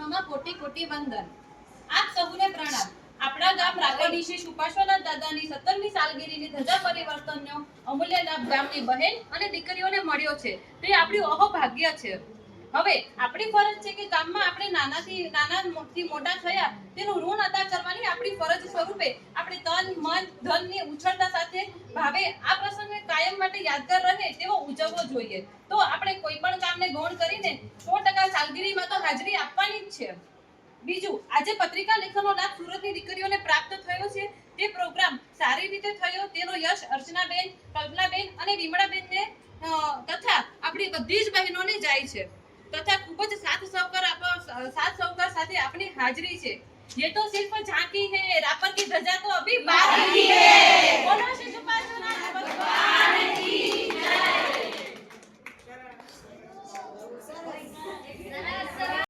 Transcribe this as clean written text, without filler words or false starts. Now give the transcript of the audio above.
ચરણોમાં કોટી કોટી વંદન। આપ સૌને પ્રણામ। આપણા ગામ રાપરની શ્રી સુપાશ્વનાથ દાદાની 17મી સાલગીરીની ધજા પરિવર્તનનો અમૂલ્ય લાભ ગામની બહેન અને દીકરીઓને મળ્યો છે, તે આપણું અહોભાગ્ય છે। હવે આપણી ફરજ છે કે ગામમાં આપણે નાનાથી મોટા થયા તેનું ઋણ અદા કરવાની આપણી ફરજ સ્વરૂપે આપણે તન મન ધનની ઉછળતા સાથે ભાવે આ પ્રસંગને કાયમ માટે યાદગાર રહે તેવો ઉજવવો જોઈએ। તો આપણે કોઈ પણ કામને ગૌણ કરીને 100% સાલગીરીમાં તો હાજરી આપવાની જ છે। બીજું, આજે પત્રિકા લેખનનો લાભ સુરતની દીકરીઓને પ્રાપ્ત થયો છે। તે પ્રોગ્રામ સારી રીતે થયો તેનો યશ અર્ચનાબેન, કલ્પનાબેન અને વિમળાબેનને તથા આપણી બધી જ બહેનોને જાય છે તથા ખૂબ જ સાથ સહકાર સાથે આપણી હાજરી છે। ये तो सिर्फ झांकी है, रापर की धजा तो अभी बाकी है। बोलो